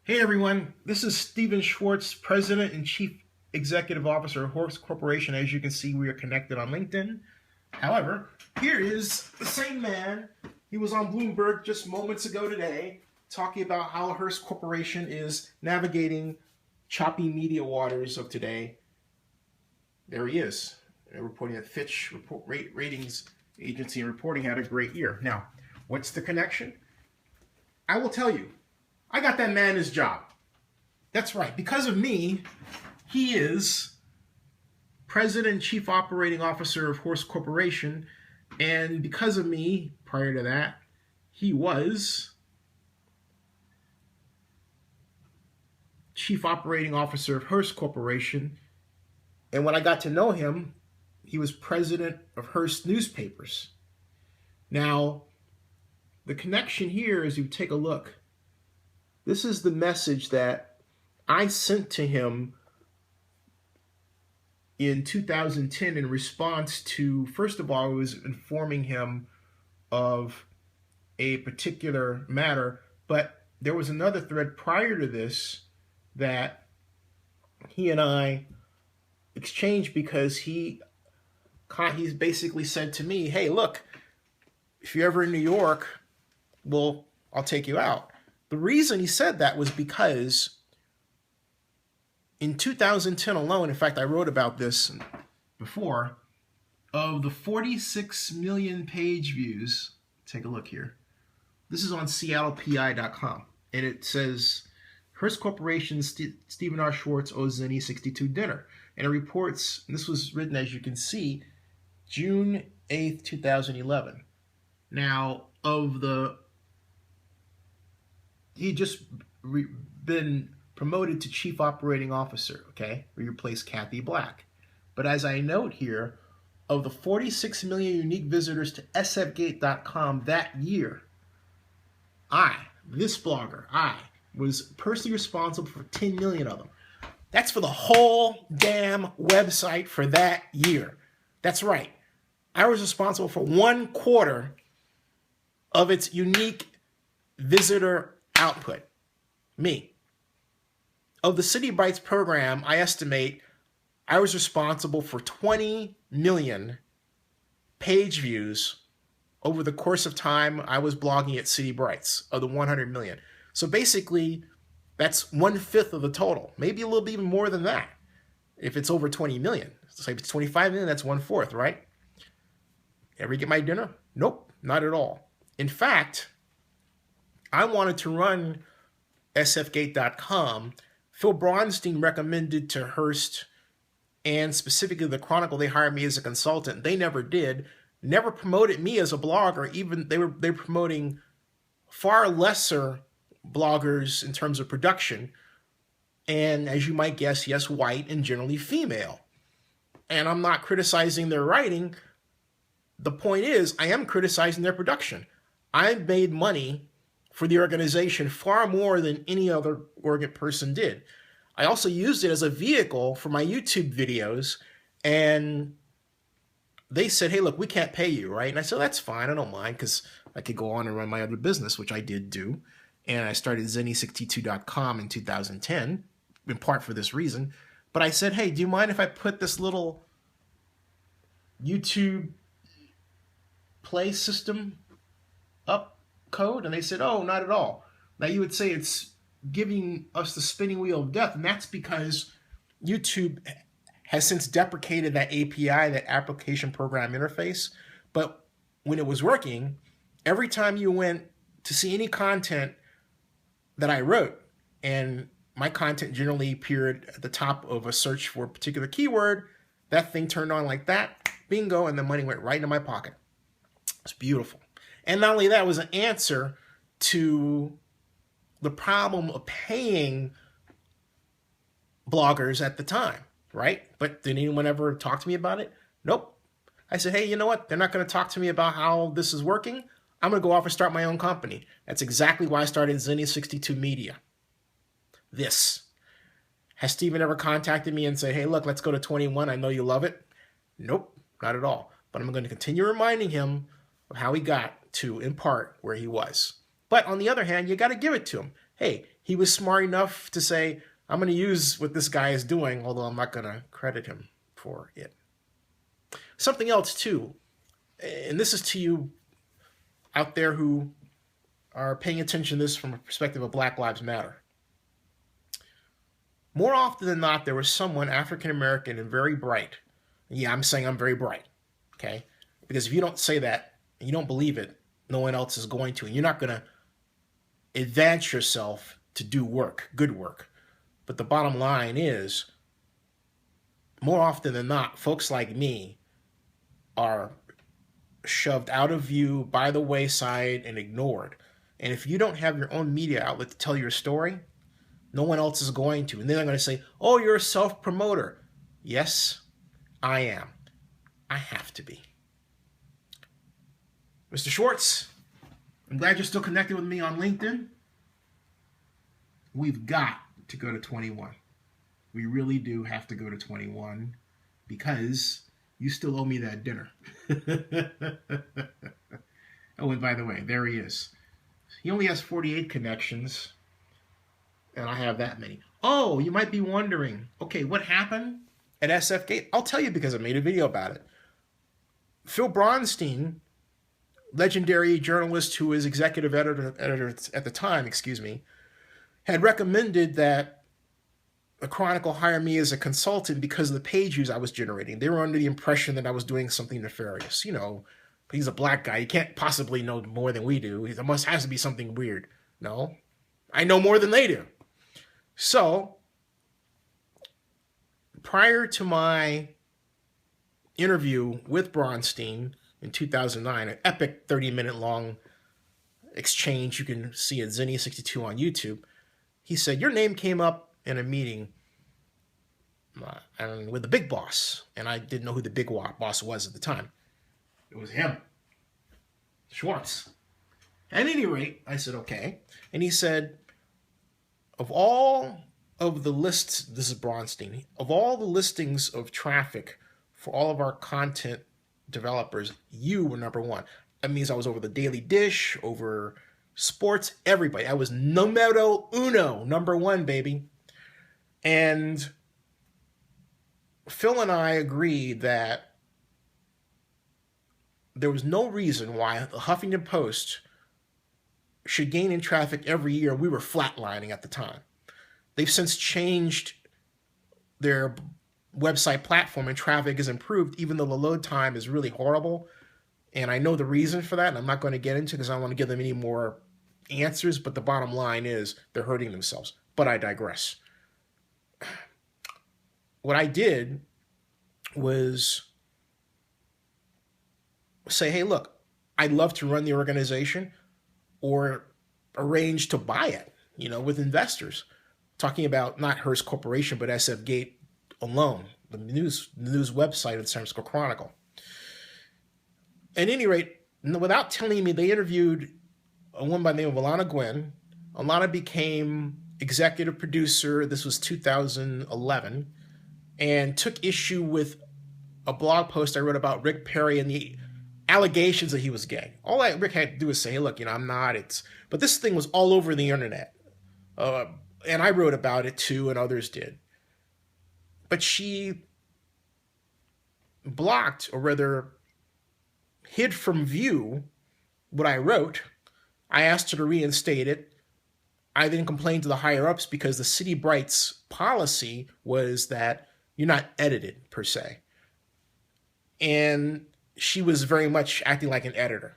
Hey everyone, this is Stephen Swartz, President and Chief Executive Officer of Hearst Corporation. As you can see, we are connected on LinkedIn. However, here is the same man. He was on Bloomberg just moments ago today, talking about how Hearst Corporation is navigating choppy media waters of today. There he is, reporting that Fitch ratings agency and reporting had a great year. Now, what's the connection? I will tell you. I got that man his job. That's right. Because of me, he is President and Chief Operating Officer of Hearst Corporation. And because of me, prior to that, he was Chief Operating Officer of Hearst Corporation. And when I got to know him, he was President of Hearst Newspapers. Now, the connection here is you take a look. This is the message that I sent to him in 2010 in response to, first of all, I was informing him of a particular matter, but there was another thread prior to this that he and I exchanged because he's basically said to me, hey, look, if you're ever in New York, I'll take you out. The reason he said that was because in 2010 alone, in fact, I wrote about this before, of the 46 million page views, take a look here. This is on seattlepi.com, and it says, Hearst Corporation, Stephen R. Swartz owes Zennie 62 dinner. And it reports, and this was written, as you can see, June 8th, 2011. Now, he just been promoted to Chief Operating Officer, okay? We replaced Kathy Black. But as I note here, of the 46 million unique visitors to sfgate.com that year, this blogger, was personally responsible for 10 million of them. That's for the whole damn website for that year. That's right. I was responsible for 1/4 of its unique visitor output. Me. Of the City Bites program, I estimate I was responsible for 20 million page views over the course of time I was blogging at City Bites of the 100 million. So basically, that's 1/5 of the total. Maybe a little bit even more than that. If it's over 20 million. So if it's 25 million, that's 1/4, right? Ever get my dinner? Nope, not at all. In fact, I wanted to run sfgate.com. Phil Braunstein recommended to Hearst and specifically the Chronicle, they hired me as a consultant. They never did. Never promoted me as a blogger. Even they were promoting far lesser bloggers in terms of production. And as you might guess, yes, white and generally female. And I'm not criticizing their writing. The point is, I am criticizing their production. I made money for the organization far more than any other person did. I also used it as a vehicle for my YouTube videos, and they said, hey, look, we can't pay you, right? And I said, that's fine, I don't mind, because I could go on and run my other business, which I did do. And I started Zennie62.com in 2010, in part for this reason. But I said, hey, do you mind if I put this little YouTube play system up code? And they said, oh, not at all. Now you would say it's giving us the spinning wheel of death, and that's because YouTube has since deprecated that API, that application program interface. But when it was working, every time you went to see any content that I wrote, and my content generally appeared at the top of a search for a particular keyword, that thing turned on like that, bingo, and the money went right into my pocket. It's beautiful. And not only that, it was an answer to the problem of paying bloggers at the time, right? But did anyone ever talk to me about it? Nope. I said, hey, you know what? They're not going to talk to me about how this is working. I'm going to go off and start my own company. That's exactly why I started Zennie 62 Media. Has Stephen ever contacted me and said, hey, look, let's go to 21. I know you love it. Nope, not at all. But I'm going to continue reminding him of how he got to, in part, where he was. But on the other hand, you got to give it to him. Hey, he was smart enough to say, I'm going to use what this guy is doing, although I'm not going to credit him for it. Something else, too, and this is to you out there who are paying attention to this from a perspective of Black Lives Matter. More often than not, there was someone, African American and very bright. Yeah, I'm saying I'm very bright, okay? Because if you don't say that and you don't believe it, no one else is going to. And you're not going to advance yourself to do work, good work. But the bottom line is, more often than not, folks like me are shoved out of view, by the wayside, and ignored. And if you don't have your own media outlet to tell your story, no one else is going to. And then they're going to say, oh, you're a self-promoter. Yes, I am. I have to be. Mr. Swartz, I'm glad you're still connected with me on LinkedIn. We've got to go to 21. We really do have to go to 21 because you still owe me that dinner. Oh, and by the way, there he is. He only has 48 connections, and I have that many. Oh, you might be wondering, okay, what happened at SF Gate? I'll tell you because I made a video about it. Phil Bronstein, legendary journalist who was executive editor at the time, had recommended that the Chronicle hire me as a consultant because of the page views I was generating. They were under the impression that I was doing something nefarious. You know, he's a black guy. He can't possibly know more than we do. There has to be something weird. No, I know more than they do. So, prior to my interview with Bronstein in 2009, an epic 30-minute long exchange you can see at Zennie 62 on YouTube, he said, your name came up in a meeting with the big boss, and I didn't know who the big boss was at the time. It was him, Swartz. At any rate, I said, okay. And he said, of all of the lists, this is Bronstein, of all the listings of traffic for all of our content developers, you were number one. That means I was over the Daily Dish, over sports, everybody. I was numero uno, number one, baby. And Phil and I agreed that there was no reason why the Huffington Post should gain in traffic every year. We were flatlining at the time. They've since changed their website platform and traffic has improved, even though the load time is really horrible. And I know the reason for that, and I'm not going to get into it because I don't want to give them any more answers, but the bottom line is they're hurting themselves. But I digress. What I did was say, hey, look, I'd love to run the organization or arrange to buy it, with investors. Talking about not Hearst Corporation, but SF Gate alone, the news website of the San Francisco Chronicle. At any rate, without telling me, they interviewed a woman by the name of Alana Gwynn. Alana became executive producer. This was 2011, and took issue with a blog post I wrote about Rick Perry and the allegations that he was gay. All that Rick had to do was say, hey, look, I'm not. But this thing was all over the internet. And I wrote about it too, and others did. But she blocked, or rather hid from view, what I wrote. I asked her to reinstate it. I then complained to the higher-ups because the City Brights policy was that you're not edited, per se. And she was very much acting like an editor.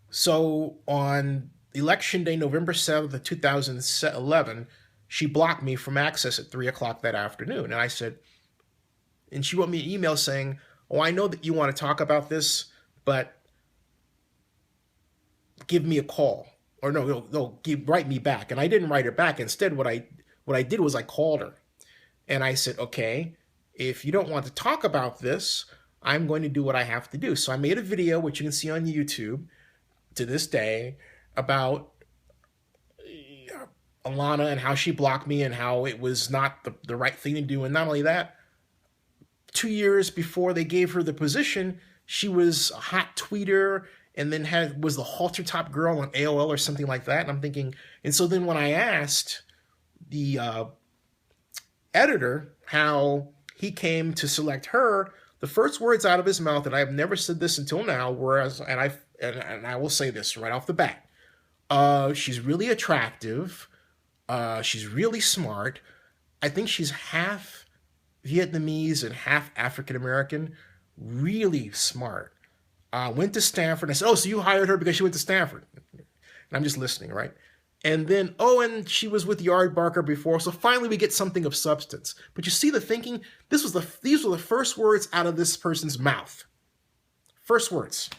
So on Election Day, November 7th of 2011, she blocked me from access at 3 o'clock that afternoon. And I said, and she wrote me an email saying, oh, I know that you want to talk about this, but give me a call. Or write me back. And I didn't write her back. Instead, what I did was I called her. And I said, okay, if you don't want to talk about this, I'm going to do what I have to do. So I made a video, which you can see on YouTube to this day, about Alana and how she blocked me and how it was not the right thing to do. And not only that, 2 years before they gave her the position, she was a hot tweeter and then was the halter top girl on AOL or something like that. And I'm thinking, and so then when I asked the editor how he came to select her, the first words out of his mouth, and I have never said this until now, whereas, and I will say this right off the bat, she's really attractive, she's really smart. I think she's half Vietnamese and half African American. Really smart. Went to Stanford. I said, oh, so you hired her because she went to Stanford? And I'm just listening, right? And then, oh, and she was with Yard Barker before. So finally we get something of substance. But you see the thinking? These were the first words out of this person's mouth. First words.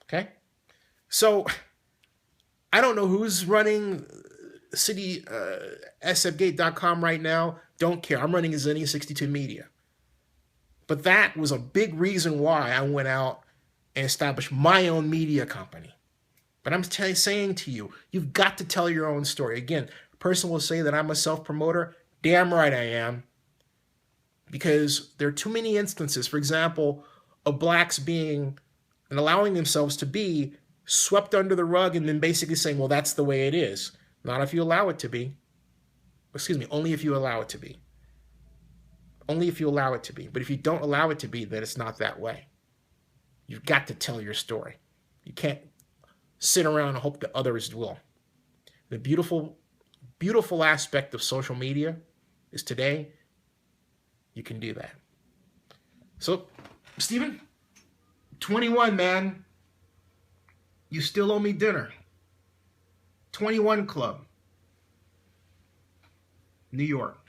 Okay? So I don't know who's running city sfgate.com right now. Don't care. I'm running Zennie 62 Media. But that was a big reason why I went out and established my own media company. But I'm saying to you, you've got to tell your own story. Again, a person will say that I'm a self-promoter. Damn right I am. Because there are too many instances, for example, of blacks being and allowing themselves to be swept under the rug and then basically saying, well, that's the way it is. Not if you allow it to be. Excuse me, only if you allow it to be. Only if you allow it to be. But if you don't allow it to be, then it's not that way. You've got to tell your story. You can't sit around and hope that others will. The beautiful, beautiful aspect of social media is today, you can do that. So, Stephen, 21, man. You still owe me dinner. 21 Club. New York.